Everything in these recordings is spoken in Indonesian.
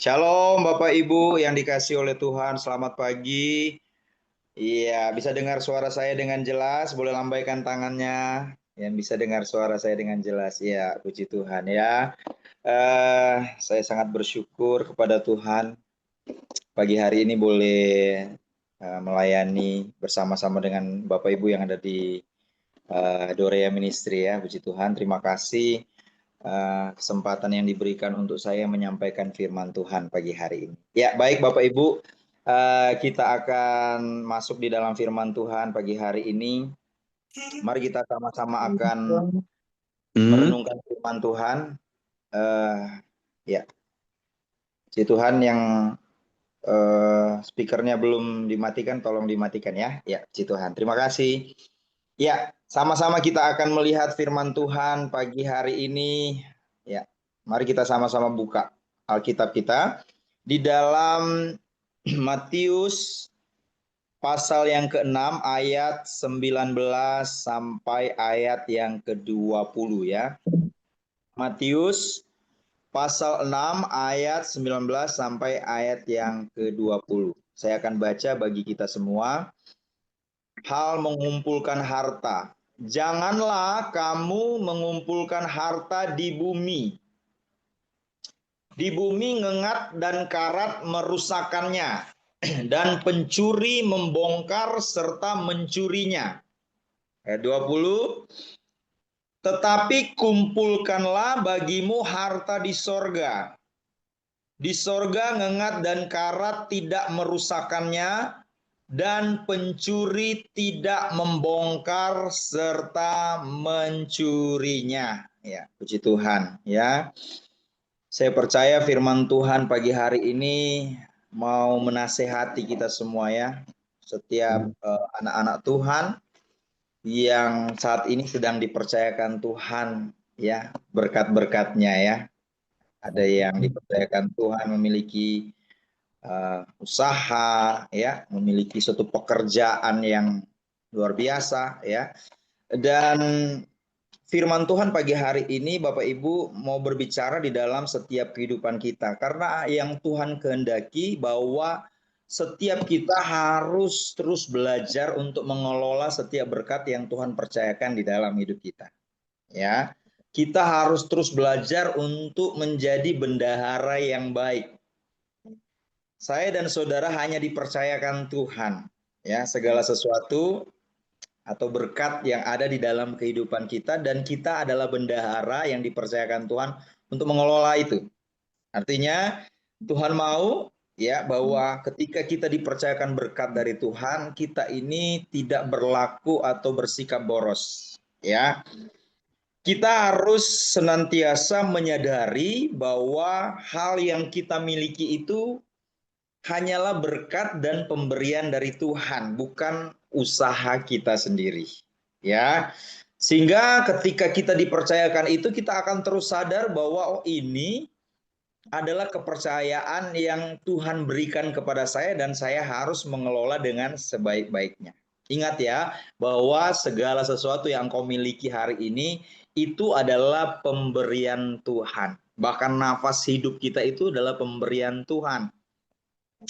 Shalom Bapak Ibu yang dikasih oleh Tuhan, selamat pagi. Iya, bisa dengar suara saya dengan jelas, boleh lambaikan tangannya. Yang bisa dengar suara saya dengan jelas, ya puji Tuhan ya. Saya sangat bersyukur kepada Tuhan. Pagi hari ini boleh melayani bersama-sama dengan Bapak Ibu yang ada di Dorea Ministry ya, puji Tuhan. Terima kasih kesempatan yang diberikan untuk saya menyampaikan firman Tuhan pagi hari ini. Ya, baik Bapak Ibu, kita akan masuk di dalam firman Tuhan pagi hari ini. Mari kita sama-sama akan merenungkan firman Tuhan. Ya, si Tuhan yang speakernya belum dimatikan, tolong dimatikan ya. Ya, si Tuhan. Terima kasih. Ya, sama-sama kita akan melihat firman Tuhan pagi hari ini. Ya, mari kita sama-sama buka Alkitab kita di dalam Matius pasal yang ke-6 ayat 19 sampai ayat yang ke-20 ya. Matius pasal 6 ayat 19 sampai ayat yang ke-20. Saya akan baca bagi kita semua. Hal mengumpulkan harta. Janganlah kamu mengumpulkan harta di bumi. Di bumi ngengat dan karat merusakannya, dan pencuri membongkar serta mencurinya. Ayat 20. Tetapi kumpulkanlah bagimu harta di sorga. Di sorga ngengat dan karat tidak merusakannya, dan pencuri tidak membongkar serta mencurinya. Ya, puji Tuhan ya. Saya percaya firman Tuhan pagi hari ini mau menasehati kita semua ya. Setiap anak-anak Tuhan yang saat ini sedang dipercayakan Tuhan ya, berkat-berkatnya ya. Ada yang dipercayakan Tuhan memiliki usaha ya, memiliki suatu pekerjaan yang luar biasa ya. Dan firman Tuhan pagi hari ini Bapak Ibu mau berbicara di dalam setiap kehidupan kita, karena yang Tuhan kehendaki bahwa setiap kita harus terus belajar untuk mengelola setiap berkat yang Tuhan percayakan di dalam hidup kita. Ya, kita harus terus belajar untuk menjadi bendahara yang baik. Saya dan saudara hanya dipercayakan Tuhan, ya, segala sesuatu atau berkat yang ada di dalam kehidupan kita, dan kita adalah bendahara yang dipercayakan Tuhan untuk mengelola itu. Artinya Tuhan mau ya bahwa ketika kita dipercayakan berkat dari Tuhan, kita ini tidak berlaku atau bersikap boros, ya. Kita harus senantiasa menyadari bahwa hal yang kita miliki itu hanyalah berkat dan pemberian dari Tuhan, bukan usaha kita sendiri. Ya. Sehingga ketika kita dipercayakan itu, kita akan terus sadar bahwa oh, ini adalah kepercayaan yang Tuhan berikan kepada saya dan saya harus mengelola dengan sebaik-baiknya. Ingat ya, bahwa segala sesuatu yang kau miliki hari ini itu adalah pemberian Tuhan. Bahkan nafas hidup kita itu adalah pemberian Tuhan.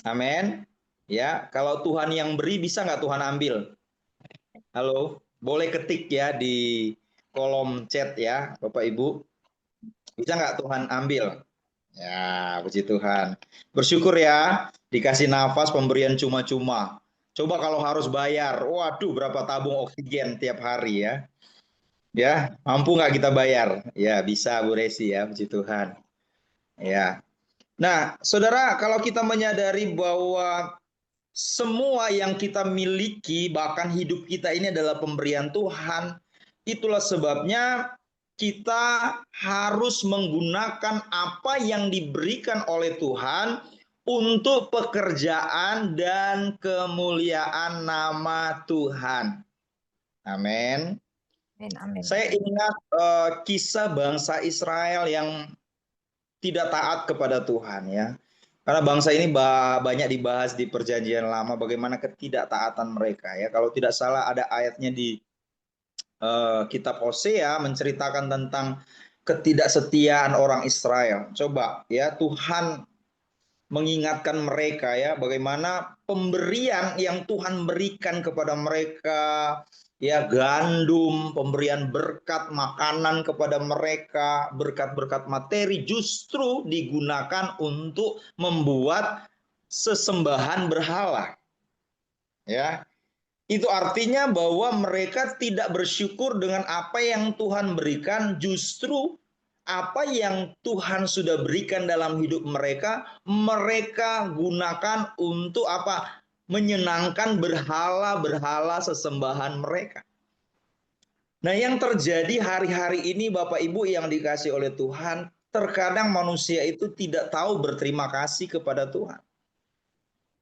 Amin. Ya, kalau Tuhan yang beri, bisa nggak Tuhan ambil? Halo, boleh ketik ya di kolom chat ya, Bapak Ibu. Bisa nggak Tuhan ambil? Ya, puji Tuhan. Bersyukur ya, dikasih nafas pemberian cuma-cuma. Coba kalau harus bayar, waduh berapa tabung oksigen tiap hari ya. Ya, mampu nggak kita bayar? Ya, bisa Bu Resi ya, puji Tuhan. Ya. Nah, saudara, kalau kita menyadari bahwa semua yang kita miliki, bahkan hidup kita ini adalah pemberian Tuhan. Itulah sebabnya kita harus menggunakan apa yang diberikan oleh Tuhan untuk pekerjaan dan kemuliaan nama Tuhan. Amin. Saya ingat kisah bangsa Israel yang tidak taat kepada Tuhan ya. Karena bangsa ini banyak dibahas di Perjanjian Lama bagaimana ketidaktaatan mereka ya. Kalau tidak salah ada ayatnya di kitab Hosea menceritakan tentang ketidaksetiaan orang Israel. Coba ya, Tuhan mengingatkan mereka ya bagaimana pemberian yang Tuhan berikan kepada mereka, ya gandum, pemberian berkat makanan kepada mereka, berkat-berkat materi justru digunakan untuk membuat sesembahan berhala. Ya, itu artinya bahwa mereka tidak bersyukur dengan apa yang Tuhan berikan, justru apa yang Tuhan sudah berikan dalam hidup mereka, mereka gunakan untuk apa? Menyenangkan berhala-berhala sesembahan mereka. Nah, yang terjadi hari-hari ini Bapak Ibu yang dikasih oleh Tuhan, terkadang manusia itu tidak tahu berterima kasih kepada Tuhan.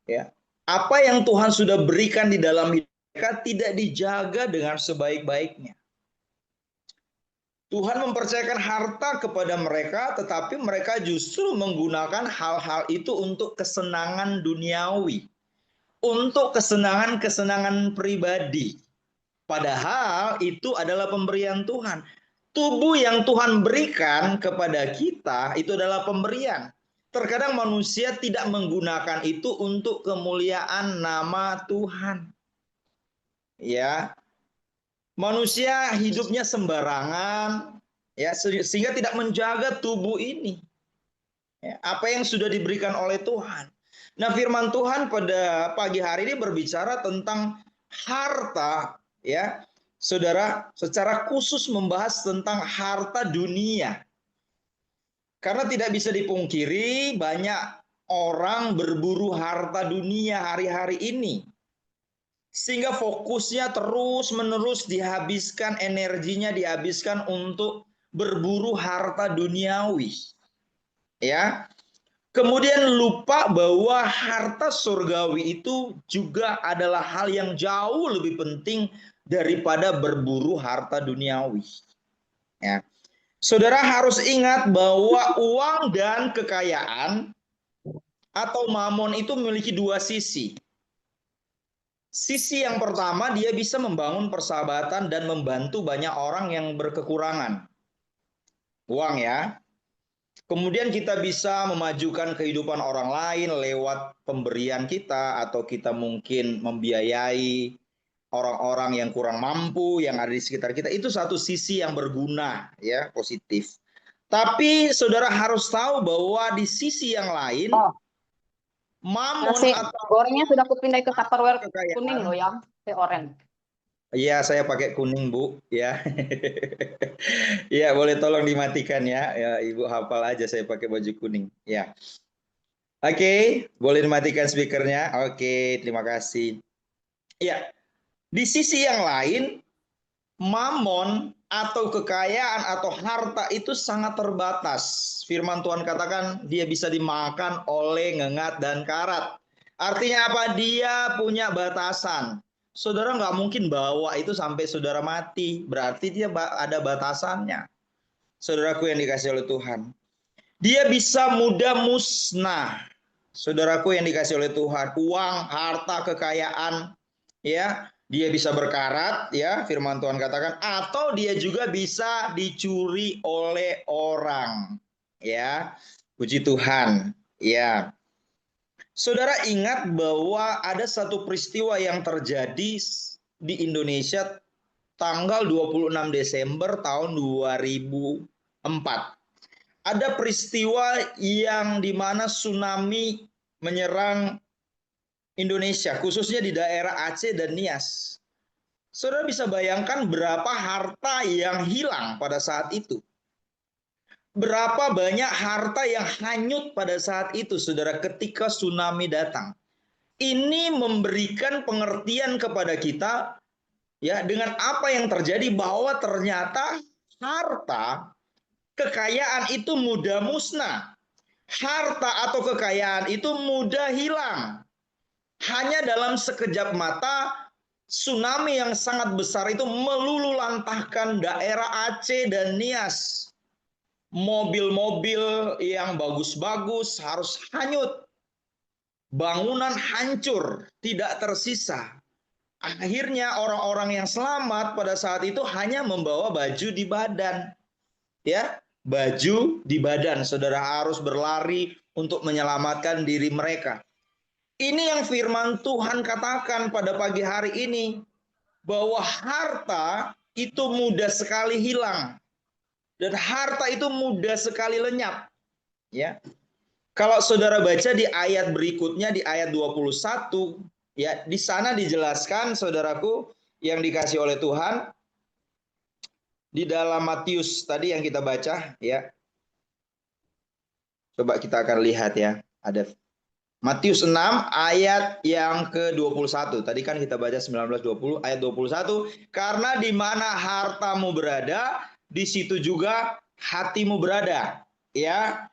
Ya. Apa yang Tuhan sudah berikan di dalam hidup mereka tidak dijaga dengan sebaik-baiknya. Tuhan mempercayakan harta kepada mereka, tetapi mereka justru menggunakan hal-hal itu untuk kesenangan duniawi, untuk kesenangan-kesenangan pribadi. Padahal itu adalah pemberian Tuhan. Tubuh yang Tuhan berikan kepada kita itu adalah pemberian. Terkadang manusia tidak menggunakan itu untuk kemuliaan nama Tuhan. Ya, manusia hidupnya sembarangan, ya sehingga tidak menjaga tubuh ini. Ya, apa yang sudah diberikan oleh Tuhan. Nah, firman Tuhan pada pagi hari ini berbicara tentang harta, ya. Saudara, secara khusus membahas tentang harta dunia. Karena tidak bisa dipungkiri banyak orang berburu harta dunia hari-hari ini. Sehingga fokusnya terus-menerus dihabiskan, energinya dihabiskan untuk berburu harta duniawi. Ya. Kemudian lupa bahwa harta surgawi itu juga adalah hal yang jauh lebih penting daripada berburu harta duniawi. Ya. Saudara harus ingat bahwa uang dan kekayaan atau mamon itu memiliki dua sisi. Sisi yang pertama, dia bisa membangun persahabatan dan membantu banyak orang yang berkekurangan. Uang ya. Kemudian kita bisa memajukan kehidupan orang lain lewat pemberian kita, atau kita mungkin membiayai orang-orang yang kurang mampu yang ada di sekitar kita. Itu satu sisi yang berguna, ya, positif. Tapi saudara harus tahu bahwa di sisi yang lain, mamon nasi atau gorengnya sudah kupindah ke Tupperware kekayaan, kuning loh yang orange. iya, saya pakai kuning, Bu, ya. Iya, boleh tolong dimatikan ya. Ya, Ibu hafal aja saya pakai baju kuning, ya. Oke, boleh dimatikan speakernya. Oke, terima kasih. Ya, di sisi yang lain, mamon atau kekayaan atau harta itu sangat terbatas. Firman Tuhan katakan dia bisa dimakan oleh ngengat dan karat. Artinya apa? Dia punya batasan. Saudara nggak mungkin bawa itu sampai saudara mati. Berarti dia ada batasannya. Saudaraku yang dikasih oleh Tuhan. Dia bisa mudah musnah. Saudaraku yang dikasih oleh Tuhan, uang, harta, kekayaan, ya, dia bisa berkarat, ya, firman Tuhan katakan, atau dia juga bisa dicuri oleh orang, ya. Puji Tuhan, ya. Saudara ingat bahwa ada satu peristiwa yang terjadi di Indonesia tanggal 26 Desember tahun 2004. Ada peristiwa yang dimana tsunami menyerang Indonesia, khususnya di daerah Aceh dan Nias. Saudara bisa bayangkan berapa harta yang hilang pada saat itu. Berapa banyak harta yang hanyut pada saat itu, saudara, ketika tsunami datang. Ini memberikan pengertian kepada kita, ya, dengan apa yang terjadi, bahwa ternyata harta, kekayaan itu mudah musnah. Harta atau kekayaan itu mudah hilang. Hanya dalam sekejap mata, tsunami yang sangat besar itu melululantahkan daerah Aceh dan Nias. Mobil-mobil yang bagus-bagus harus hanyut. Bangunan hancur, tidak tersisa. Akhirnya orang-orang yang selamat pada saat itu hanya membawa baju di badan. Ya, baju di badan. Saudara harus berlari untuk menyelamatkan diri mereka. Ini yang firman Tuhan katakan pada pagi hari ini, bahwa harta itu mudah sekali hilang dan harta itu mudah sekali lenyap. Ya. Kalau saudara baca di ayat berikutnya, di ayat 21, ya, di sana dijelaskan, saudaraku yang dikasih oleh Tuhan, di dalam Matius tadi yang kita baca, ya. Coba kita akan lihat ya, ada Matius 6 ayat yang ke-21. Tadi kan kita baca 19-20 ayat 21, karena di mana hartamu berada, di situ juga hatimu berada. Ya.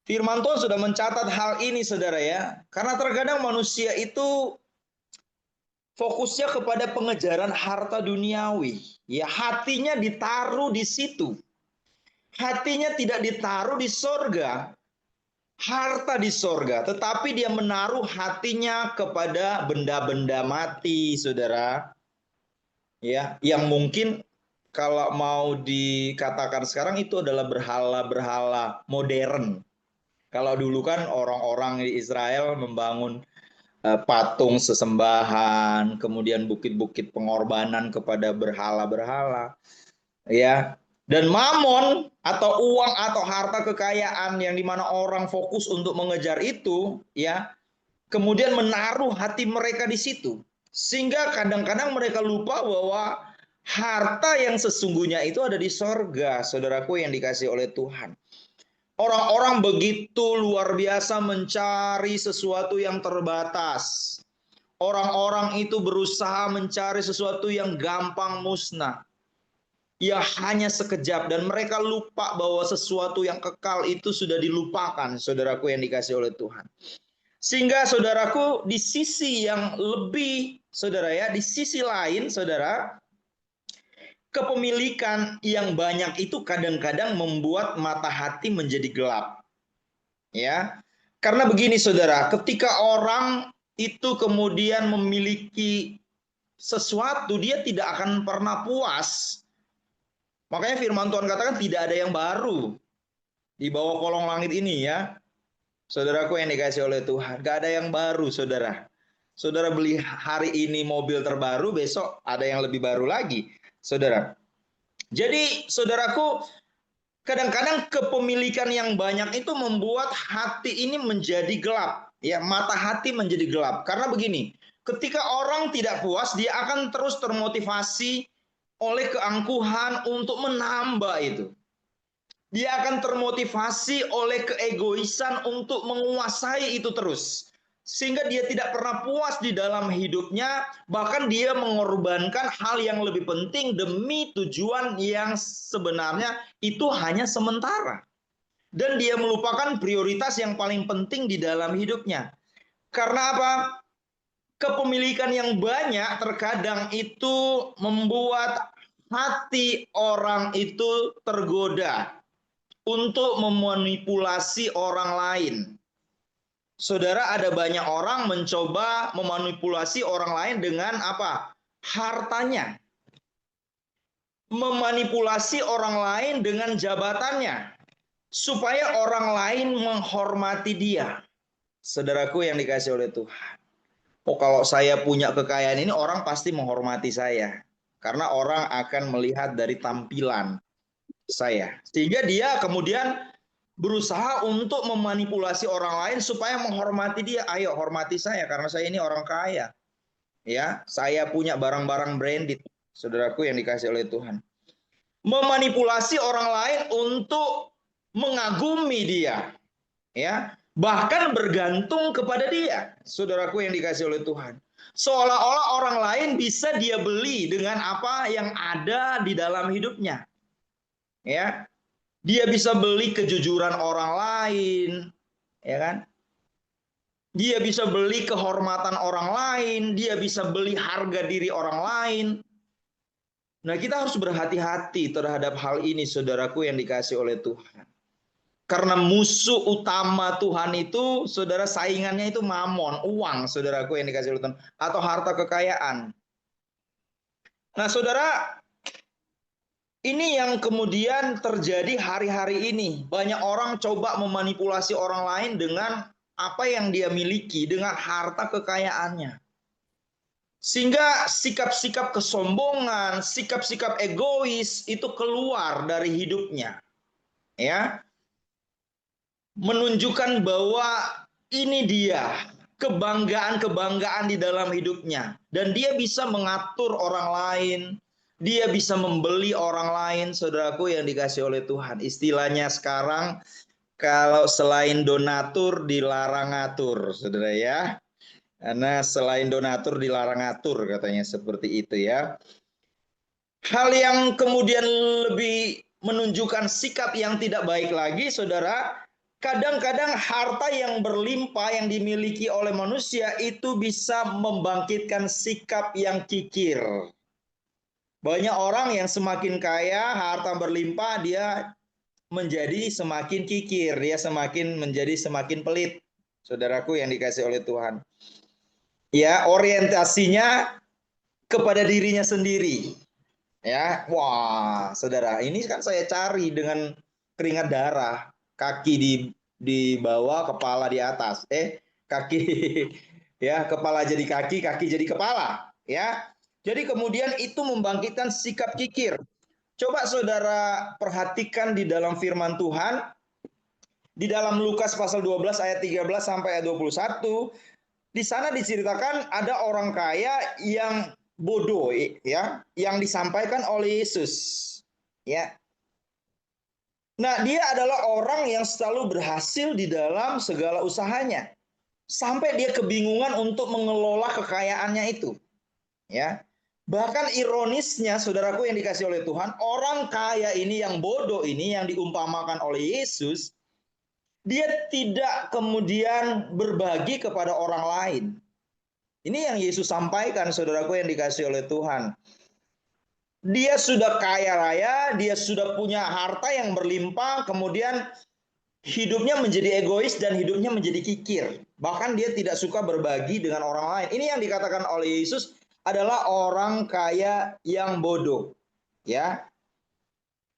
Firman Tuhan sudah mencatat hal ini, saudara ya. Karena terkadang manusia itu fokusnya kepada pengejaran harta duniawi. Ya, hatinya ditaruh di situ. Hatinya tidak ditaruh di sorga. Harta di sorga, tetapi dia menaruh hatinya kepada benda-benda mati, saudara. Ya, yang mungkin kalau mau dikatakan sekarang itu adalah berhala-berhala modern. Kalau dulu kan orang-orang di Israel membangun patung sesembahan, kemudian bukit-bukit pengorbanan kepada berhala-berhala, ya. Dan mamon atau uang atau harta kekayaan yang dimana orang fokus untuk mengejar itu, ya, kemudian menaruh hati mereka di situ, sehingga kadang-kadang mereka lupa bahwa harta yang sesungguhnya itu ada di sorga, saudaraku yang dikasih oleh Tuhan. Orang-orang begitu luar biasa mencari sesuatu yang terbatas. Orang-orang itu berusaha mencari sesuatu yang gampang musnah, yang hanya sekejap, dan mereka lupa bahwa sesuatu yang kekal itu sudah dilupakan, saudaraku yang dikasih oleh Tuhan. Sehingga saudaraku, di sisi yang lebih, saudara ya, di sisi lain, saudara, kepemilikan yang banyak itu kadang-kadang membuat mata hati menjadi gelap. Ya. Karena begini saudara, ketika orang itu kemudian memiliki sesuatu, dia tidak akan pernah puas. Makanya firman Tuhan katakan tidak ada yang baru di bawah kolong langit ini, ya. Saudaraku yang dikasih oleh Tuhan, gak ada yang baru, saudara. Saudara beli hari ini mobil terbaru, besok ada yang lebih baru lagi, saudara. Jadi, saudaraku, kadang-kadang kepemilikan yang banyak itu membuat hati ini menjadi gelap, ya, mata hati menjadi gelap. Karena begini, ketika orang tidak puas, dia akan terus termotivasi oleh keangkuhan untuk menambah itu. Dia akan termotivasi oleh keegoisan untuk menguasai itu terus. Sehingga dia tidak pernah puas di dalam hidupnya, bahkan dia mengorbankan hal yang lebih penting demi tujuan yang sebenarnya itu hanya sementara. Dan dia melupakan prioritas yang paling penting di dalam hidupnya. Karena apa? Kepemilikan yang banyak terkadang itu membuat hati orang itu tergoda untuk memanipulasi orang lain. Saudara, ada banyak orang mencoba memanipulasi orang lain dengan apa? Hartanya. Memanipulasi orang lain dengan jabatannya. Supaya orang lain menghormati dia. Saudaraku yang dikasih oleh Tuhan. Oh, kalau saya punya kekayaan ini, orang pasti menghormati saya. Karena orang akan melihat dari tampilan saya. Sehingga dia kemudian berusaha untuk memanipulasi orang lain supaya menghormati dia. Ayo hormati saya karena saya ini orang kaya. Ya, saya punya barang-barang branded. Saudaraku yang dikasih oleh Tuhan. Memanipulasi orang lain untuk mengagumi dia. Ya, bahkan bergantung kepada dia. Saudaraku yang dikasih oleh Tuhan. Seolah-olah orang lain bisa dia beli dengan apa yang ada di dalam hidupnya. Ya, dia bisa beli kejujuran orang lain, ya kan? Dia bisa beli kehormatan orang lain, dia bisa beli harga diri orang lain. Nah, kita harus berhati-hati terhadap hal ini, saudaraku yang dikasih oleh Tuhan. Karena musuh utama Tuhan itu, saudara, saingannya itu mamon, uang, saudaraku yang dikasih oleh Tuhan, atau harta kekayaan. Nah, saudara, Ini yang kemudian terjadi hari-hari ini. Banyak orang coba memanipulasi orang lain dengan apa yang dia miliki, dengan harta kekayaannya. Sehingga sikap-sikap kesombongan, sikap-sikap egois itu keluar dari hidupnya. Ya, menunjukkan bahwa ini dia kebanggaan-kebanggaan di dalam hidupnya, dan dia bisa mengatur orang lain, dia bisa membeli orang lain, saudaraku yang dikasih oleh Tuhan. Istilahnya sekarang, kalau selain donatur dilarang ngatur, saudara ya. Karena selain donatur dilarang ngatur, katanya seperti itu ya. Hal yang kemudian lebih menunjukkan sikap yang tidak baik lagi, saudara, kadang-kadang harta yang berlimpah yang dimiliki oleh manusia itu bisa membangkitkan sikap yang kikir. Banyak orang yang semakin kaya, harta berlimpah, dia menjadi semakin kikir, dia menjadi semakin pelit. Saudaraku yang dikasih oleh Tuhan. Ya, orientasinya kepada dirinya sendiri. Ya, wah, saudara, ini kan saya cari dengan keringat darah, kaki di bawah, kepala di atas. Kaki ya, kepala jadi kaki, kaki jadi kepala, ya. Jadi kemudian itu membangkitkan sikap kikir. Coba saudara perhatikan di dalam firman Tuhan, di dalam Lukas pasal 12 ayat 13 sampai ayat 21, di sana diceritakan ada orang kaya yang bodoh, ya, yang disampaikan oleh Yesus, ya. Nah, dia adalah orang yang selalu berhasil di dalam segala usahanya, sampai dia kebingungan untuk mengelola kekayaannya itu, ya. Bahkan ironisnya, saudaraku yang dikasih oleh Tuhan, orang kaya ini yang bodoh ini yang diumpamakan oleh Yesus, dia tidak kemudian berbagi kepada orang lain. Ini yang Yesus sampaikan, saudaraku yang dikasih oleh Tuhan. Dia sudah kaya raya, dia sudah punya harta yang berlimpah, kemudian hidupnya menjadi egois dan hidupnya menjadi kikir. Bahkan dia tidak suka berbagi dengan orang lain. Ini yang dikatakan oleh Yesus adalah orang kaya yang bodoh. Ya.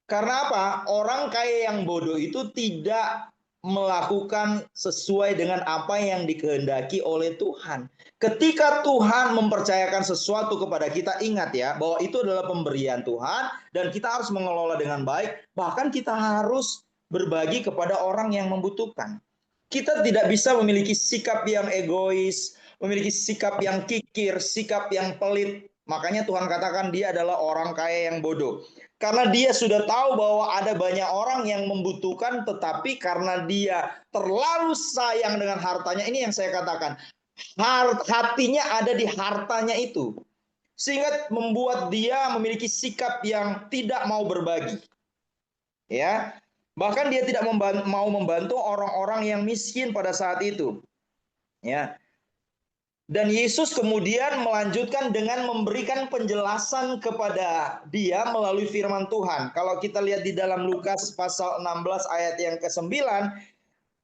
Karena apa? Orang kaya yang bodoh itu tidak melakukan sesuai dengan apa yang dikehendaki oleh Tuhan. Ketika Tuhan mempercayakan sesuatu kepada kita, ingat ya, bahwa itu adalah pemberian Tuhan dan kita harus mengelola dengan baik. Bahkan kita harus berbagi kepada orang yang membutuhkan. Kita tidak bisa memiliki sikap yang egois, memiliki sikap yang kikir, sikap yang pelit. Makanya Tuhan katakan dia adalah orang kaya yang bodoh. Karena dia sudah tahu bahwa ada banyak orang yang membutuhkan, tetapi karena dia terlalu sayang dengan hartanya, ini yang saya katakan, hatinya ada di hartanya itu. Sehingga membuat dia memiliki sikap yang tidak mau berbagi. Ya, bahkan dia tidak mau membantu orang-orang yang miskin pada saat itu. Ya. Dan Yesus kemudian melanjutkan dengan memberikan penjelasan kepada dia melalui firman Tuhan. Kalau kita lihat di dalam Lukas pasal 16 ayat yang ke-9,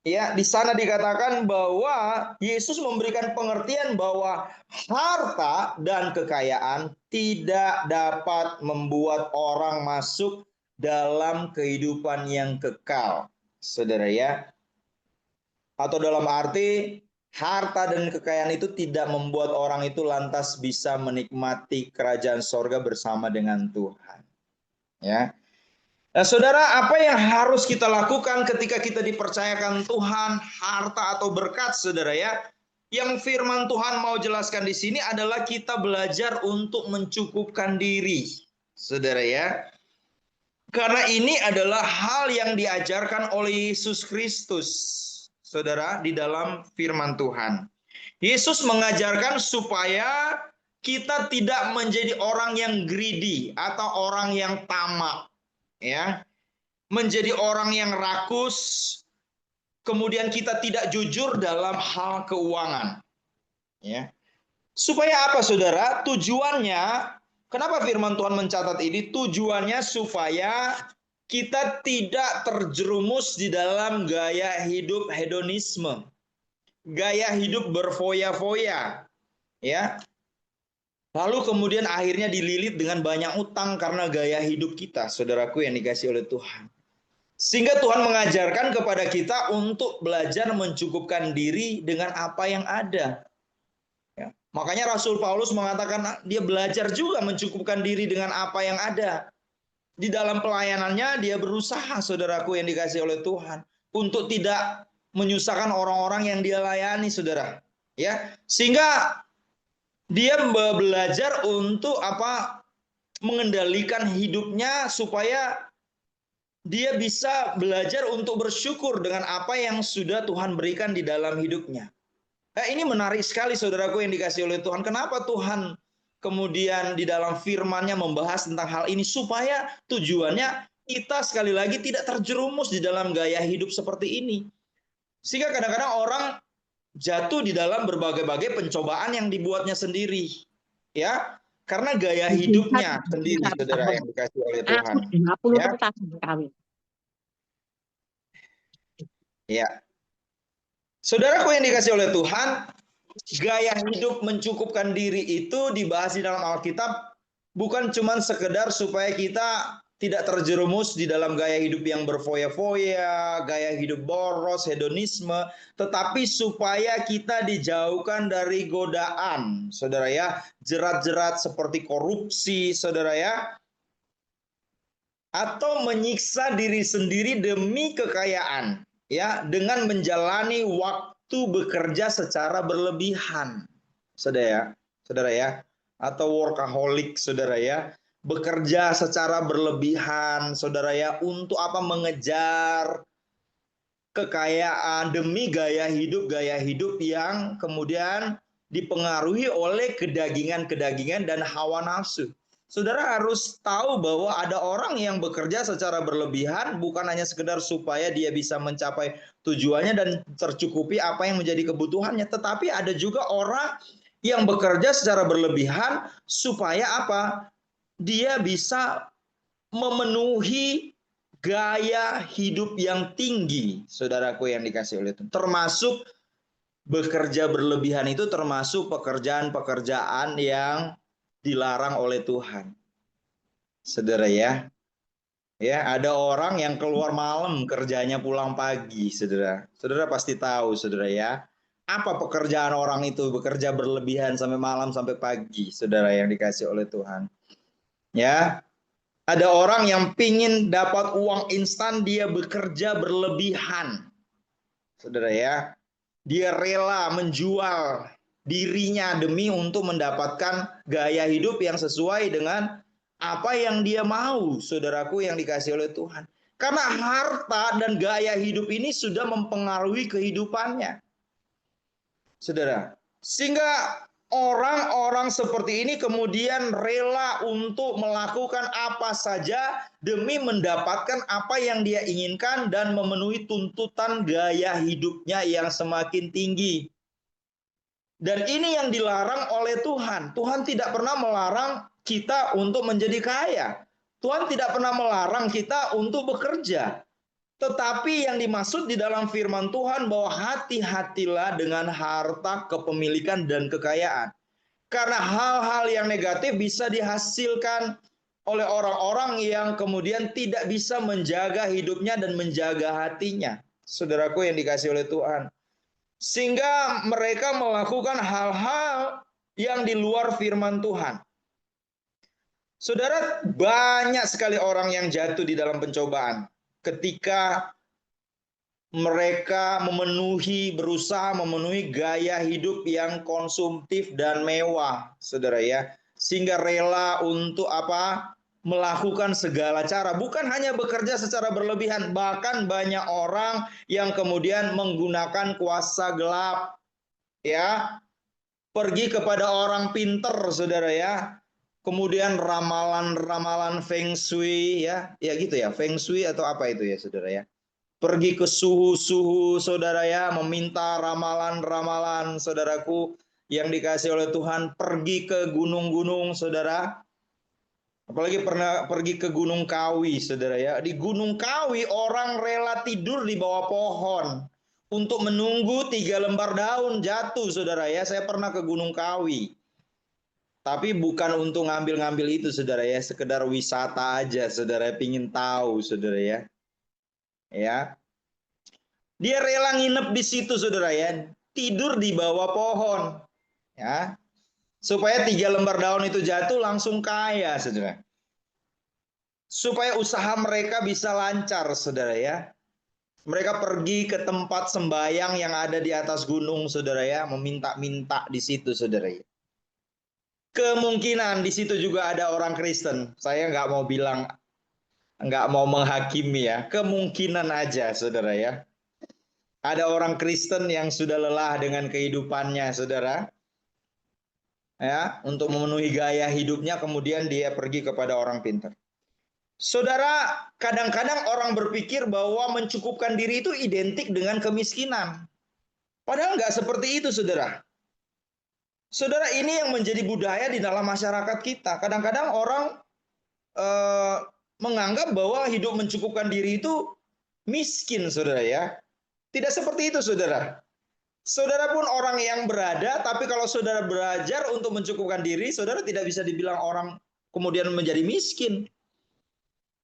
ya, di sana dikatakan bahwa Yesus memberikan pengertian bahwa harta dan kekayaan tidak dapat membuat orang masuk dalam kehidupan yang kekal. Saudara ya. Atau dalam arti harta dan kekayaan itu tidak membuat orang itu lantas bisa menikmati kerajaan sorga bersama dengan Tuhan. Ya. Nah, saudara, apa yang harus kita lakukan ketika kita dipercayakan Tuhan harta atau berkat, saudara ya? Yang firman Tuhan mau jelaskan di sini adalah kita belajar untuk mencukupkan diri, saudara ya. Karena ini adalah hal yang diajarkan oleh Yesus Kristus, saudara, di dalam firman Tuhan. Yesus mengajarkan supaya kita tidak menjadi orang yang greedy atau orang yang tamak, ya, menjadi orang yang rakus, kemudian kita tidak jujur dalam hal keuangan, ya. Supaya apa, saudara? Tujuannya, kenapa firman Tuhan mencatat ini? Tujuannya supaya kita tidak terjerumus di dalam gaya hidup hedonisme, gaya hidup berfoya-foya, ya. Lalu kemudian akhirnya dililit dengan banyak utang karena gaya hidup kita, saudaraku yang dikasih oleh Tuhan. Sehingga Tuhan mengajarkan kepada kita untuk belajar mencukupkan diri dengan apa yang ada. Ya. Makanya Rasul Paulus mengatakan dia belajar juga mencukupkan diri dengan apa yang ada. Di dalam pelayanannya dia berusaha, saudaraku yang dikasih oleh Tuhan, untuk tidak menyusahkan orang-orang yang dia layani, saudara. Ya, sehingga dia belajar untuk mengendalikan hidupnya supaya dia bisa belajar untuk bersyukur dengan apa yang sudah Tuhan berikan di dalam hidupnya. Ini menarik sekali, saudaraku yang dikasih oleh Tuhan. Kenapa Tuhan kemudian di dalam firman-Nya membahas tentang hal ini? Supaya tujuannya kita sekali lagi tidak terjerumus di dalam gaya hidup seperti ini. Sehingga kadang-kadang orang jatuh di dalam berbagai-bagai pencobaan yang dibuatnya sendiri. Ya, karena gaya hidupnya sendiri, saudara yang dikasih oleh Tuhan. Ya. Ya. Saudaraku yang dikasih oleh Tuhan, gaya hidup mencukupkan diri itu dibahas di dalam Alkitab bukan cuma sekedar supaya kita tidak terjerumus di dalam gaya hidup yang berfoya-foya, gaya hidup boros, hedonisme, tetapi supaya kita dijauhkan dari godaan, saudara ya, jerat-jerat seperti korupsi, saudara ya, atau menyiksa diri sendiri demi kekayaan, ya, dengan menjalani waktu bekerja secara berlebihan, saudara ya, atau workaholic, saudara ya, bekerja secara berlebihan, saudara ya, untuk mengejar kekayaan demi gaya hidup yang kemudian dipengaruhi oleh kedagingan dan hawa nafsu. Saudara harus tahu bahwa ada orang yang bekerja secara berlebihan bukan hanya sekedar supaya dia bisa mencapai tujuannya dan tercukupi apa yang menjadi kebutuhannya, tetapi ada juga orang yang bekerja secara berlebihan supaya dia bisa memenuhi gaya hidup yang tinggi, saudaraku yang dikasih oleh Tuhan. Termasuk bekerja berlebihan itu termasuk pekerjaan-pekerjaan yang dilarang oleh Tuhan. Saudara ya. Ya, ada orang yang keluar malam kerjanya pulang pagi, saudara. Saudara pasti tahu, saudara ya. Apa pekerjaan orang itu bekerja berlebihan sampai malam sampai pagi, saudara yang dikasih oleh Tuhan. Ya, ada orang yang pingin dapat uang instan, dia bekerja berlebihan. Saudara ya, dia rela menjual dirinya demi untuk mendapatkan gaya hidup yang sesuai dengan apa yang dia mau, saudaraku yang dikasih oleh Tuhan. Karena harta dan gaya hidup ini sudah mempengaruhi kehidupannya. Saudara, sehingga orang-orang seperti ini kemudian rela untuk melakukan apa saja demi mendapatkan apa yang dia inginkan dan memenuhi tuntutan gaya hidupnya yang semakin tinggi. Dan ini yang dilarang oleh Tuhan. Tuhan tidak pernah melarang kita untuk menjadi kaya. Tuhan tidak pernah melarang kita untuk bekerja. Tetapi yang dimaksud di dalam firman Tuhan bahwa hati-hatilah dengan harta, kepemilikan, dan kekayaan. Karena hal-hal yang negatif bisa dihasilkan oleh orang-orang yang kemudian tidak bisa menjaga hidupnya dan menjaga hatinya. Saudaraku yang dikasih oleh Tuhan. Sehingga mereka melakukan hal-hal yang di luar firman Tuhan. Saudara, banyak sekali orang yang jatuh di dalam pencobaan ketika mereka berusaha memenuhi gaya hidup yang konsumtif dan mewah, saudara ya, sehingga rela untuk melakukan segala cara, bukan hanya bekerja secara berlebihan, bahkan banyak orang yang kemudian menggunakan kuasa gelap, ya, pergi kepada orang pinter, saudara ya, kemudian ramalan Feng Shui, ya gitu ya, Feng Shui atau apa itu ya, saudara ya. Pergi ke suhu-suhu, saudara ya, meminta ramalan-ramalan, saudaraku yang dikasih oleh Tuhan, pergi ke gunung-gunung, saudara. Apalagi pernah pergi ke Gunung Kawi, saudara ya. Di Gunung Kawi orang rela tidur di bawah pohon untuk menunggu 3 lembar daun jatuh, saudara ya. Saya pernah ke Gunung Kawi. Tapi bukan untuk ngambil-ngambil itu, saudara ya. Sekedar wisata aja, saudara. Pingin tahu, saudara ya. Ya, dia rela nginep di situ, saudara ya. Tidur di bawah pohon, ya. Supaya 3 lembar daun itu jatuh langsung kaya, saudara. Supaya usaha mereka bisa lancar, saudara ya. Mereka pergi ke tempat sembayang yang ada di atas gunung, saudara ya, meminta-minta di situ, saudara ya. Kemungkinan di situ juga ada orang Kristen. Saya nggak mau bilang, nggak mau menghakimi ya. Kemungkinan aja, saudara ya. Ada orang Kristen yang sudah lelah dengan kehidupannya, saudara. Ya, untuk memenuhi gaya hidupnya, kemudian dia pergi kepada orang pintar. Saudara, kadang-kadang orang berpikir bahwa mencukupkan diri itu identik dengan kemiskinan. Padahal nggak seperti itu, saudara. Saudara, ini yang menjadi budaya di dalam masyarakat kita. Kadang-kadang orang menganggap bahwa hidup mencukupkan diri itu miskin, saudara ya. Tidak seperti itu, saudara. Saudara pun orang yang berada, tapi kalau saudara belajar untuk mencukupkan diri, saudara tidak bisa dibilang orang kemudian menjadi miskin.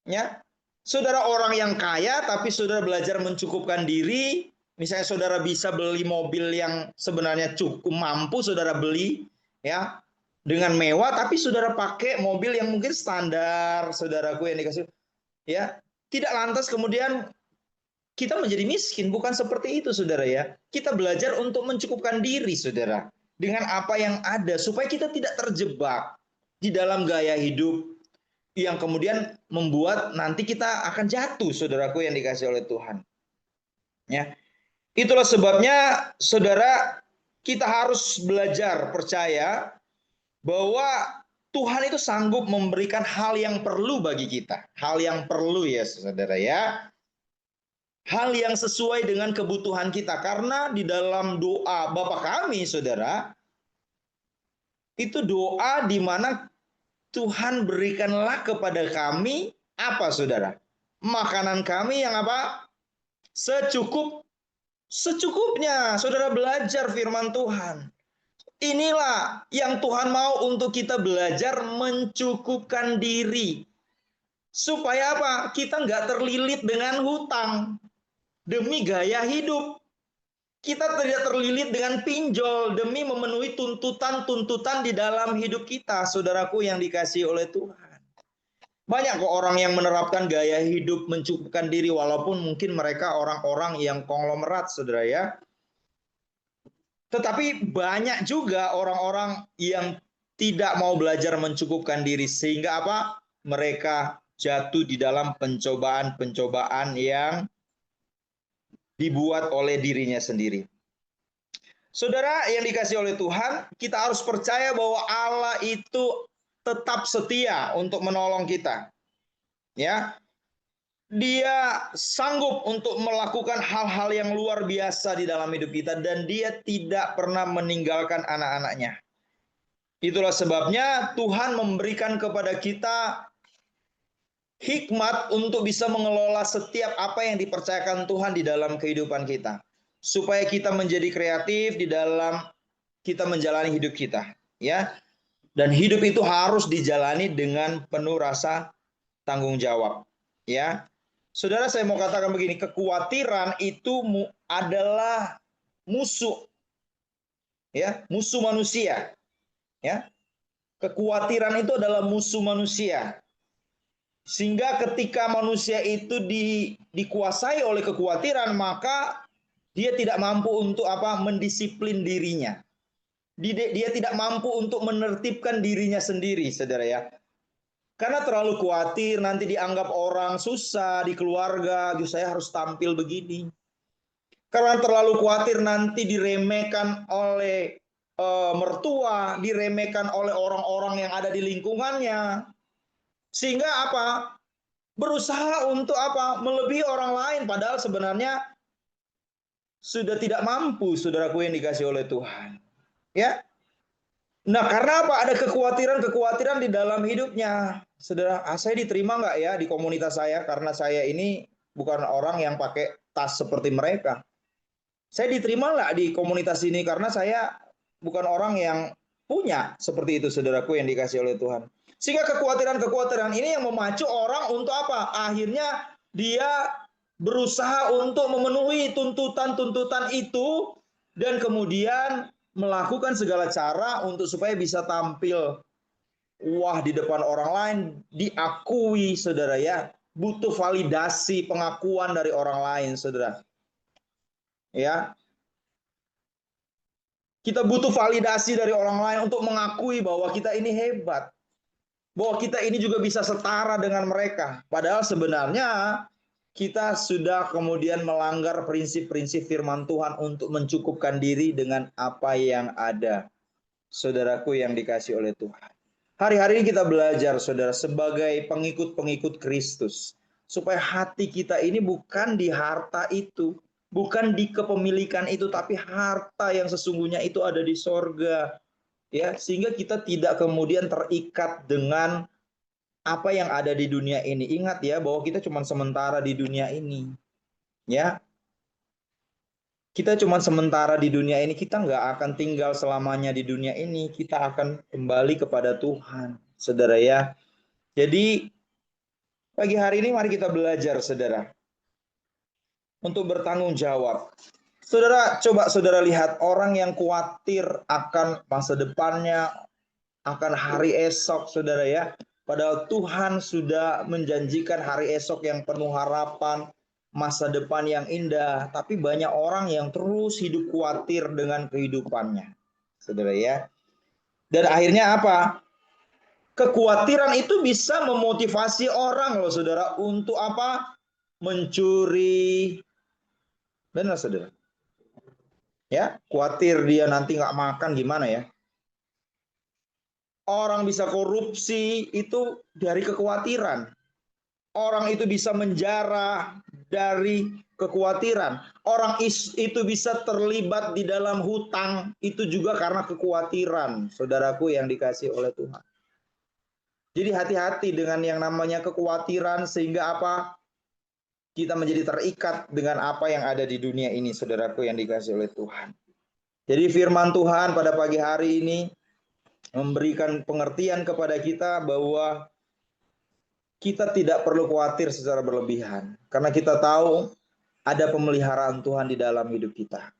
Ya, saudara orang yang kaya, tapi saudara belajar mencukupkan diri. Misalnya saudara bisa beli mobil yang sebenarnya cukup mampu saudara beli, ya, dengan mewah, tapi saudara pakai mobil yang mungkin standar, saudaraku yang dikasih, ya, tidak lantas kemudian kita menjadi miskin. Bukan seperti itu, saudara ya. Kita belajar untuk mencukupkan diri, saudara, dengan apa yang ada, supaya kita tidak terjebak di dalam gaya hidup yang kemudian membuat nanti kita akan jatuh, saudaraku yang dikasih oleh Tuhan. Ya, itulah sebabnya, saudara, kita harus belajar percaya bahwa Tuhan itu sanggup memberikan hal yang perlu bagi kita. Hal yang perlu ya, saudara ya. Hal yang sesuai dengan kebutuhan kita. Karena di dalam doa Bapa kami, saudara, itu doa di mana Tuhan berikanlah kepada kami apa, saudara? Makanan kami yang apa? Secukupnya. Saudara belajar firman Tuhan. Inilah yang Tuhan mau untuk kita belajar mencukupkan diri. Supaya apa? Kita nggak terlilit dengan hutang. Demi gaya hidup. Kita tidak terlilit dengan pinjol demi memenuhi tuntutan-tuntutan di dalam hidup kita, saudaraku yang dikasihi oleh Tuhan. Banyak kok orang yang menerapkan gaya hidup mencukupkan diri, walaupun mungkin mereka orang-orang yang konglomerat, saudara ya. Tetapi banyak juga orang-orang yang tidak mau belajar mencukupkan diri, sehingga apa? Mereka jatuh di dalam pencobaan-pencobaan yang dibuat oleh dirinya sendiri. Saudara yang dikasih oleh Tuhan, kita harus percaya bahwa Allah itu tetap setia untuk menolong kita. Ya. Dia sanggup untuk melakukan hal-hal yang luar biasa di dalam hidup kita, dan dia tidak pernah meninggalkan anak-anaknya. Itulah sebabnya Tuhan memberikan kepada kita hikmat untuk bisa mengelola setiap apa yang dipercayakan Tuhan di dalam kehidupan kita. Supaya kita menjadi kreatif di dalam kita menjalani hidup kita. Ya. Dan hidup itu harus dijalani dengan penuh rasa tanggung jawab. Ya. Saudara, saya mau katakan begini, kekhawatiran itu adalah musuh. Ya, musuh manusia. Ya. Kekhawatiran itu adalah musuh manusia. Sehingga ketika manusia itu dikuasai oleh kekhawatiran, maka dia tidak mampu untuk apa? Mendisiplin dirinya. Dia tidak mampu untuk menertibkan dirinya sendiri, saudara ya. Karena terlalu khawatir nanti dianggap orang susah di keluarga, saya harus tampil begini. Karena terlalu khawatir nanti diremehkan oleh mertua, diremehkan oleh orang-orang yang ada di lingkungannya. Sehingga apa? Berusaha untuk apa? Melebihi orang lain, padahal sebenarnya sudah tidak mampu, saudaraku yang dikasih oleh Tuhan. Ya. Nah, karena apa? Ada kekhawatiran di dalam hidupnya. Saudara, saya diterima nggak ya di komunitas saya? Karena saya ini bukan orang yang pakai tas seperti mereka. Saya diterima nggak di komunitas ini? Karena saya bukan orang yang punya seperti itu, saudaraku yang dikasih oleh Tuhan. Sehingga kekhawatiran-kekhawatiran ini yang memacu orang untuk apa? Akhirnya dia berusaha untuk memenuhi tuntutan-tuntutan itu dan kemudian melakukan segala cara untuk supaya bisa tampil wah di depan orang lain, diakui, saudara ya. Butuh validasi, pengakuan dari orang lain, saudara. Ya, kita butuh validasi dari orang lain untuk mengakui bahwa kita ini hebat. Bahwa kita ini juga bisa setara dengan mereka. Padahal sebenarnya kita sudah kemudian melanggar prinsip-prinsip firman Tuhan untuk mencukupkan diri dengan apa yang ada. Saudaraku yang dikasih oleh Tuhan. Hari-hari ini kita belajar, saudara, sebagai pengikut-pengikut Kristus. Supaya hati kita ini bukan di harta itu. Bukan di kepemilikan itu, tapi harta yang sesungguhnya itu ada di sorga. Ya, sehingga kita tidak kemudian terikat dengan apa yang ada di dunia ini. Ingat ya, bahwa kita cuma sementara di dunia ini. Ya, kita cuma sementara di dunia ini, kita nggak akan tinggal selamanya di dunia ini, kita akan kembali kepada Tuhan, saudara ya. Jadi pagi hari ini mari kita belajar, saudara, untuk bertanggung jawab. Saudara, coba saudara lihat orang yang khawatir akan masa depannya, akan hari esok, saudara ya. Padahal Tuhan sudah menjanjikan hari esok yang penuh harapan, masa depan yang indah, tapi banyak orang yang terus hidup khawatir dengan kehidupannya, saudara ya. Dan akhirnya apa? Kekhawatiran itu bisa memotivasi orang loh, saudara, untuk apa? Mencuri. Benar, saudara? Ya, khawatir dia nanti nggak makan gimana ya? Orang bisa korupsi itu dari kekhawatiran. Orang itu bisa menjarah dari kekhawatiran. Orang itu bisa terlibat di dalam hutang itu juga karena kekhawatiran, saudaraku yang dikasih oleh Tuhan. Jadi hati-hati dengan yang namanya kekhawatiran sehingga apa? Kita menjadi terikat dengan apa yang ada di dunia ini, saudaraku yang dikasih oleh Tuhan. Jadi firman Tuhan pada pagi hari ini memberikan pengertian kepada kita bahwa kita tidak perlu khawatir secara berlebihan karena kita tahu ada pemeliharaan Tuhan di dalam hidup kita.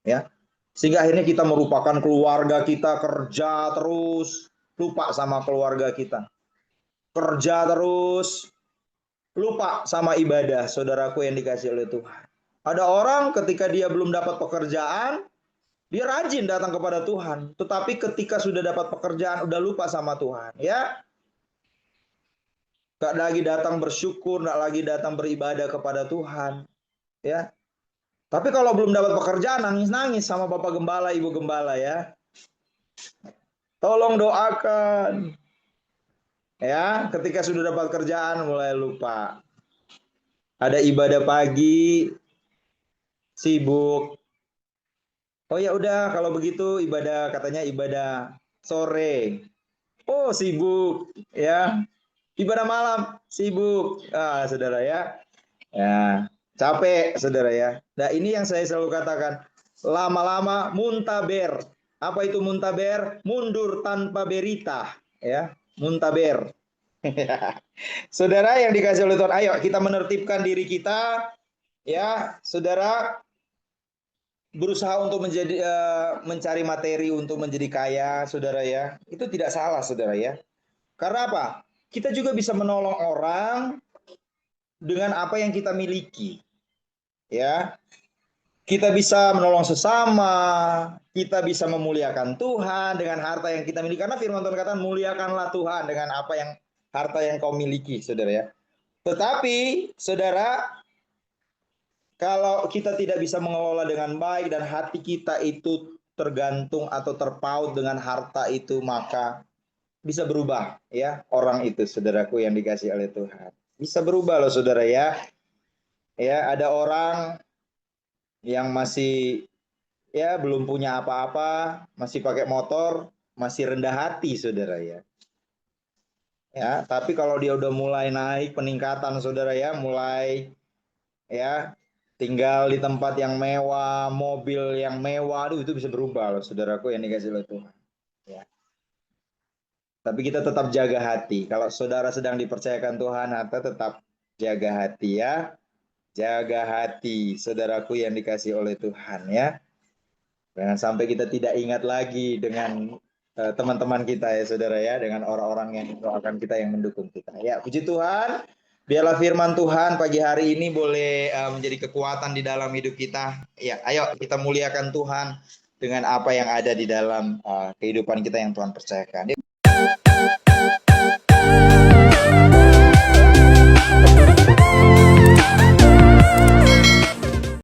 Ya. Sehingga akhirnya kita merupakan keluarga kita, kerja terus, lupa sama keluarga kita. Kerja terus, lupa sama ibadah, saudaraku yang dikasih oleh Tuhan. Ada orang ketika dia belum dapat pekerjaan, dia rajin datang kepada Tuhan. Tetapi ketika sudah dapat pekerjaan, udah lupa sama Tuhan. Ya, gak lagi datang bersyukur, gak lagi datang beribadah kepada Tuhan. Ya, tapi kalau belum dapat pekerjaan, nangis-nangis sama Bapak Gembala, Ibu Gembala ya. Tolong doakan. Ya, ketika sudah dapat kerjaan mulai lupa. Ada ibadah pagi, sibuk. Oh ya udah, kalau begitu ibadah katanya ibadah sore. Oh, sibuk ya. Ibadah malam, sibuk. Ah, saudara ya. Ya, capek, saudara ya. Nah, ini yang saya selalu katakan. Lama-lama muntaber. Apa itu muntaber? Mundur tanpa berita, ya. Muntaber. Saudara yang dikasih oleh Tuhan, ayo kita menertibkan diri kita, ya, saudara. Berusaha untuk mencari materi untuk menjadi kaya, saudara ya. Itu tidak salah, saudara ya. Karena apa? Kita juga bisa menolong orang dengan apa yang kita miliki. Ya. Kita bisa menolong sesama, kita bisa memuliakan Tuhan dengan harta yang kita miliki. Karena firman Tuhan kata, muliakanlah Tuhan dengan apa yang harta yang kau miliki, saudara ya. Tetapi, saudara, kalau kita tidak bisa mengelola dengan baik dan hati kita itu tergantung atau terpaut dengan harta itu, maka bisa berubah ya orang itu, saudaraku yang dikasih oleh Tuhan. Bisa berubah loh, saudara ya. Ya, ada orang yang masih ya belum punya apa-apa, masih pakai motor, masih rendah hati, saudara ya. Ya, tapi kalau dia udah mulai naik peningkatan, saudara ya, mulai ya tinggal di tempat yang mewah, mobil yang mewah, aduh itu bisa berubah loh, saudaraku yang dikasih oleh Tuhan. Ya. Tapi kita tetap jaga hati. Kalau saudara sedang dipercayakan Tuhan, tetap jaga hati ya. Jaga hati, saudaraku yang dikasih oleh Tuhan ya. Jangan sampai kita tidak ingat lagi dengan teman-teman kita ya saudara ya, dengan orang-orang yang doakan kita, yang mendukung kita. Ya, puji Tuhan. Biarlah firman Tuhan pagi hari ini boleh menjadi kekuatan di dalam hidup kita. Ya, ayo kita muliakan Tuhan dengan apa yang ada di dalam kehidupan kita yang Tuhan percayakan.